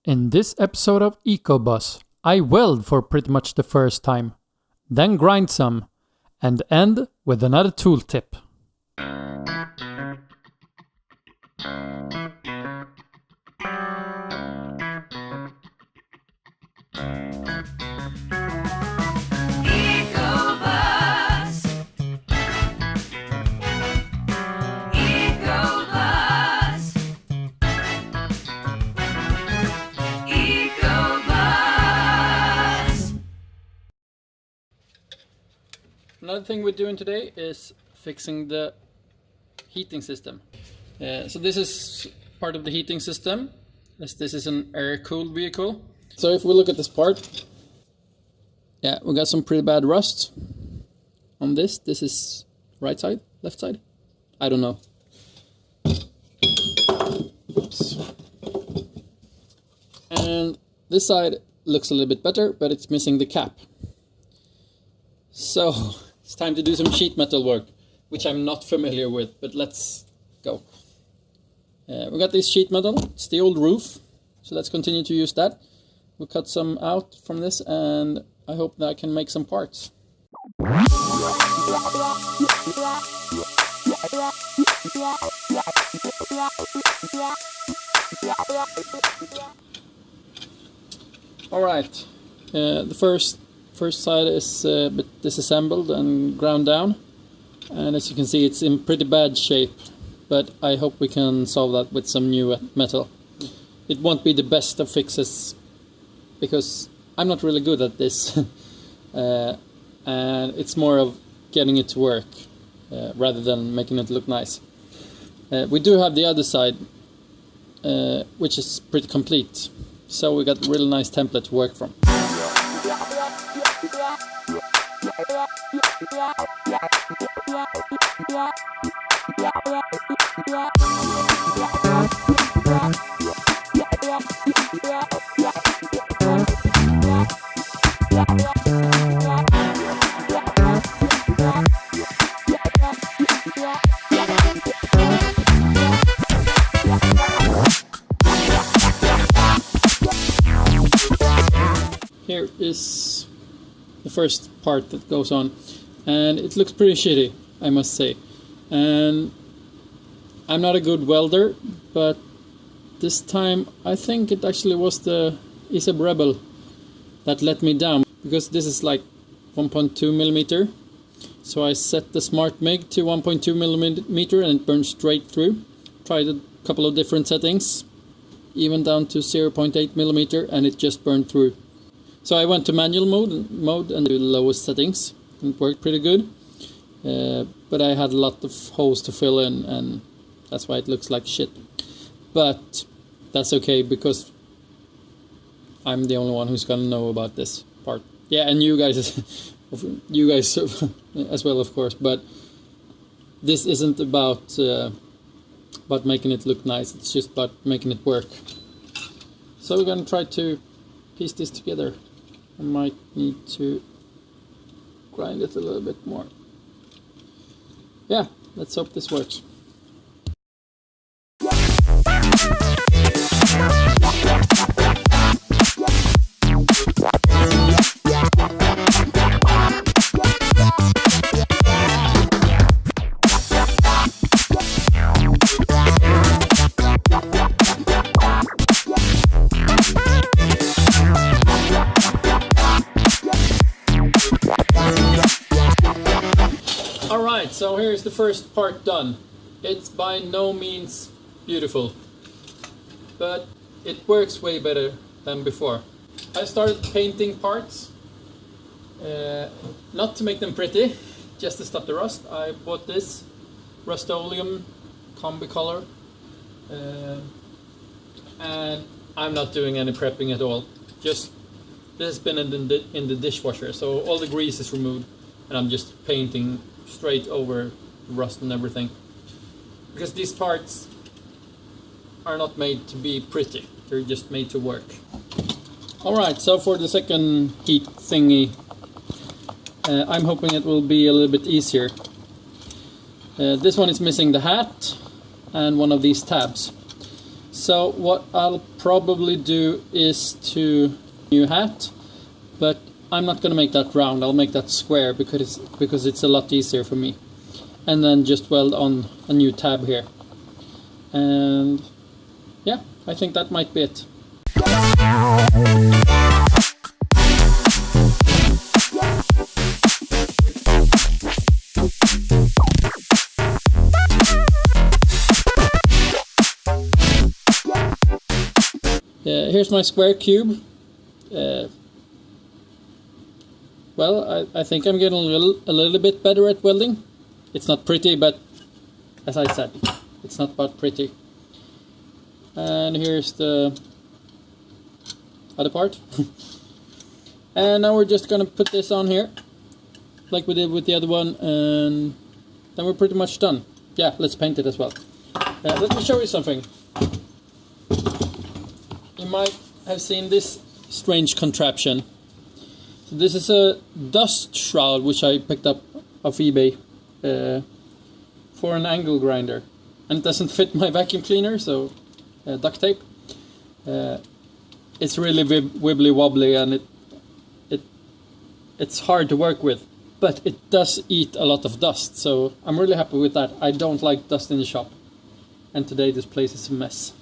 In this episode of Ecobus, I weld for pretty much the first time, then grind some, and end with another tool tip. Another thing we're doing today is fixing the heating system. So this is part of the heating system, as this is an air-cooled vehicle. So if we look at this part, yeah, we got some pretty bad rust on this. This is right side, left side? I don't know. Oops. And this side looks a little bit better, but it's missing the cap. So it's time to do some sheet metal work, which I'm not familiar with, but let's go. We got this sheet metal, it's the old roof, so let's continue to use that. We'll cut some out from this, and I hope that I can make some parts. Alright, the first side is a bit disassembled and ground down, and as you can see it's in pretty bad shape, but I hope we can solve that with some new metal. It won't be the best of fixes because I'm not really good at this and it's more of getting it to work rather than making it look nice. We do have the other side which is pretty complete, so we got a really nice template to work from. Here is the first part that goes on, and it looks pretty shitty, I must say. And I'm not a good welder, but this time I think it actually was the Ecobus Rebel that let me down, because this is like 1.2 millimeter. So I set the Smart MIG to 1.2 millimeter and it burned straight through. Tried a couple of different settings, even down to 0.8 millimeter, and it just burned through. So I went to manual mode and do the lowest settings. It worked pretty good, but I had a lot of holes to fill in, and that's why it looks like shit. But that's okay, because I'm the only one who's gonna know about this part. Yeah, and you guys as well, of course. But this isn't about making it look nice. It's just about making it work. So we're gonna try to piece this together. I might need to grind it a little bit more. Yeah, let's hope this works. Alright, so here's the first part done. It's by no means beautiful, but it works way better than before. I started painting parts, not to make them pretty, just to stop the rust. I bought this Rust-Oleum combi color, and I'm not doing any prepping at all. Just this has been in the dishwasher, so all the grease is removed, and I'm just painting straight over rust and everything, because these parts are not made to be pretty, they're just made to work. Alright, so for the second heat thingy, I'm hoping it will be a little bit easier. This one is missing the hat and one of these tabs. So what I'll probably do is to new hat, but I'm not gonna make that round. I'll make that square because it's a lot easier for me. And then just weld on a new tab here. And yeah, I think that might be it. Here's my square cube. Well, I think I'm getting a little bit better at welding. It's not pretty, but as I said, it's not about pretty. And here's the other part. And now we're just gonna put this on here, like we did with the other one, and then we're pretty much done. Yeah, let's paint it as well. Let me show you something. You might have seen this strange contraption. So this is a dust shroud which I picked up off eBay for an angle grinder, and it doesn't fit my vacuum cleaner, so duct tape. It's really wibbly wobbly, and it's hard to work with, but it does eat a lot of dust, so I'm really happy with that. I don't like dust in the shop, and today this place is a mess.